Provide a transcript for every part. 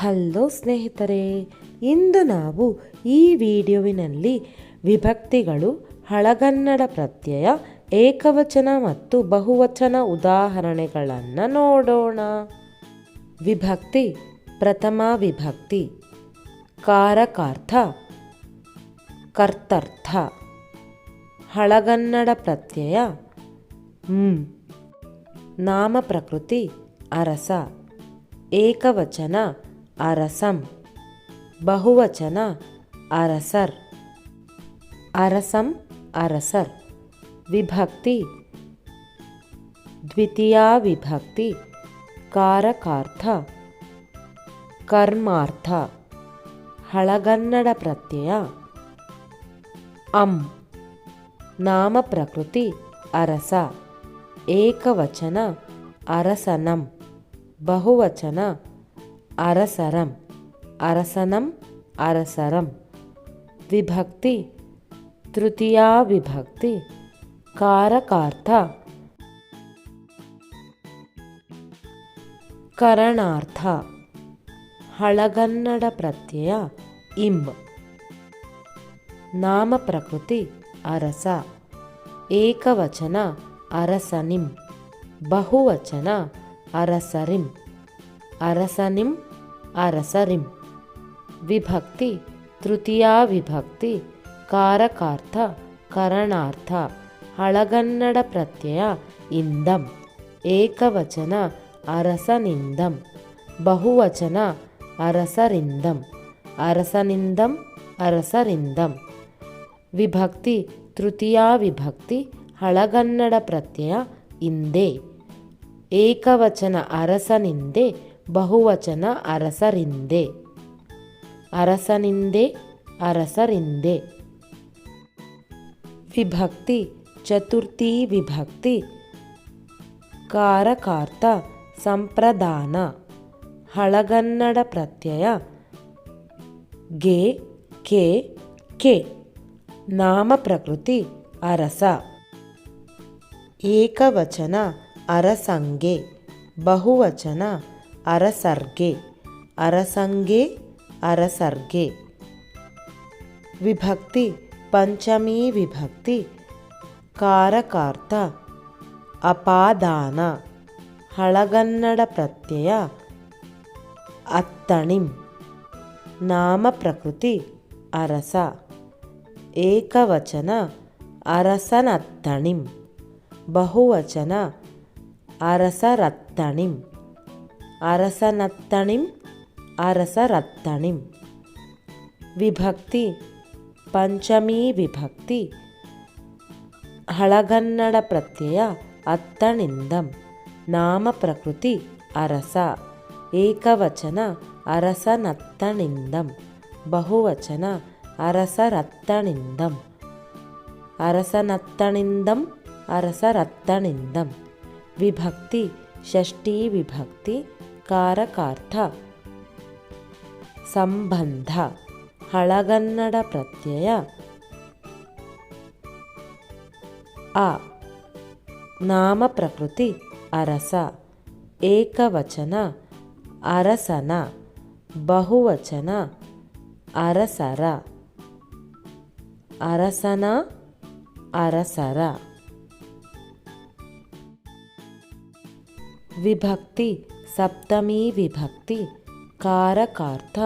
Hello ಸ್ನೇಹಿತರೆ, ಇಂದು ನಾವು ಈ ವಿಡಿಯೋವಿನಲ್ಲಿ ವಿಭಕ್ತಿಗಳು, ಹಳಗನ್ನಡ ಪ್ರತ್ಯಯ, ಏಕವಚನ ಮತ್ತು ಬಹುವಚನ ಉದಾಹರಣೆಗಳನ್ನು ನೋಡೋಣ. ವಿಭಕ್ತಿ. ಪ್ರಥಮ ವಿಭಕ್ತಿ ಕಾರಕಾರ್ಥ, ಕರ್ತರ್ಥ. ಹಳಗನ್ನಡ ಪ್ರತ್ಯಯ ನಾಮ ಪ್ರಕೃತಿ ಅರಸ. ಏಕವಚನ ಅರಸಂ. ಬಹುವಚನ ಅರಸರ್. ಅರಸಂ ಅರಸರ್. ವಿಭಕ್ತಿ. ದ್ವಿತೀಯ ವಿಭಕ್ತಿ ಕಾರಕಾರ್ಥ, ಕರ್ಮಾರ್ಥ. ಹಳಗನ್ನಡ ಪ್ರತ್ಯಯ ಅಂ. ನಾಮ ಪ್ರಕೃತಿ ಅರಸ. ಏಕವಚನ ಅರಸನಂ. ಬಹುವಚನ ಅರಸರಂ. ಅರಸನಂ ಅರಸರಂ. ವಿಭಕ್ತಿ. ತೃತೀಯ ವಿಭಕ್ತಿ ಕಾರಕಾರ್ಥ, ಕರಣಾರ್ಥ. ಹಳಗನ್ನಡ ಪ್ರತ್ಯಯ ಇಂ. ನಾಮ ಪ್ರಕೃತಿ ಅರಸ. ಏಕವಚನ ಅರಸನಿಂ. ಬಹುವಚನ ಅರಸರಿಂ. ಅರಸನಿಂ ಅರಸರಿಂ. ವಿಭಕ್ತಿ. ತೃತೀಯ ವಿಭಕ್ತಿ ಕಾರಕಾರ್ಥ, ಕರಣಾರ್ಥ. ಹಳಗನ್ನಡ ಪ್ರತ್ಯಯ ಇಂದಂ. ಏಕವಚನ ಅರಸನಿಂದಂ. ಬಹುವಚನ ಅರಸರಿಂದಂ. ಅರಸನಿಂದಂ ಅರಸರಿಂದಂ. ವಿಭಕ್ತಿ. ತೃತೀಯ ವಿಭಕ್ತಿ ಹಳಗನ್ನಡ ಪ್ರತ್ಯಯ ಇಂದೆ. ಏಕವಚನ ಅರಸನಿಂದೆ. ಬಹುವಚನ ಅರಸರಿಂದೆ. ಅರಸನಿಂದೆ ಅರಸರಿಂದೆ. ವಿಭಕ್ತಿ. ಚತುರ್ಥಿ ವಿಭಕ್ತಿ ಕಾರಕಾರ್ಥ, ಸಂಪ್ರದಾನ. ಹಳಗನ್ನಡ ಪ್ರತ್ಯಯ ಗೆ, ಕೆ, ಕೆ. ನಾಮ ಪ್ರಕೃತಿ ಅರಸ. ಏಕವಚನ ಅರಸಂಗೆ. ಬಹುವಚನ ಅರಸರ್ಗೆ. ಅರಸಂಗೆ ಅರಸರ್ಗೆ. ವಿಭಕ್ತಿ. ಪಂಚಮಿ ವಿಭಕ್ತಿ ಕಾರಕಾರ್ಥ, ಅಪಾದಾನ. ಹಳಗನ್ನಡ ಪ್ರತ್ಯಯ ಅತ್ತಣಿಂ. ನಾಮ ಪ್ರಕೃತಿ ಅರಸ. ಏಕವಚನ ಅರಸನತ್ತಣಿಂ. ಬಹುವಚನ ಅರಸರತ್ತಣಿಂ. ಅರಸನತ್ತಣಿಂ ಅರಸರತ್ತಣಿಂ. ವಿಭಕ್ತಿ. ಪಂಚಮಿ ವಿಭಕ್ತಿ ಹಳಗನ್ನಡ ಪ್ರತ್ಯಯ ಅತ್ತಣಿಂದಂ. ನಾಮ ಪ್ರಕೃತಿ ಅರಸ. ಏಕವಚನ ಅರಸನತ್ತಣಿಂದಂ. ಬಹುವಚನ ಅರಸರತ್ತಣಿಂದಂ. ಅರಸನತ್ತಣಿಂದಂ ಅರಸರತ್ತಣಿಂದಂ. ವಿಭಕ್ತಿ. ಷಷ್ಠಿ ವಿಭಕ್ತಿ ಕಾರಕಾರ್ಥ, ಸಂಬಂಧ. ಹಳಗನ್ನಡ ಪ್ರತ್ಯಯ ಆ. ನಾಮ ಪ್ರಕೃತಿ ಅರಸ. ಏಕವಚನ ಅರಸನ. ಬಹುವಚನ ಅರಸರ. ಅರಸನ ಅರಸರ. ವಿಭಕ್ತಿ. ಸಪ್ತಮಿ ವಿಭಕ್ತಿ ಕಾರಕಾರ್ಥ,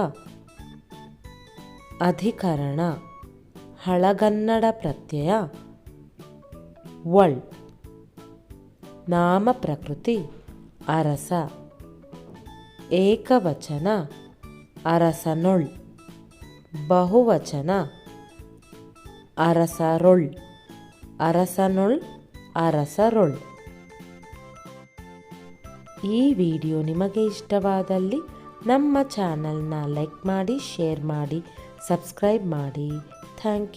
ಅಧಿಕರಣ. ಹಳಗನ್ನಡ ಪ್ರತ್ಯಯ ವಳ್. ನಾಮ ಪ್ರಕೃತಿ ಅರಸ. ಏಕವಚನ ಅರಸನೊಳ್. ಬಹುವಚನ ಅರಸರೊಳ್. ಅರಸನೊಳ್ ಅರಸರೊಳ್. ಈ ವಿಡಿಯೋ ನಿಮಗೆ ಇಷ್ಟವಾದಲ್ಲಿ ನಮ್ಮ ಚಾನಲ್ನ ಲೈಕ್ ಮಾಡಿ, ಶೇರ್ ಮಾಡಿ, ಸಬ್ಸ್ಕ್ರೈಬ್ ಮಾಡಿ. Thank you.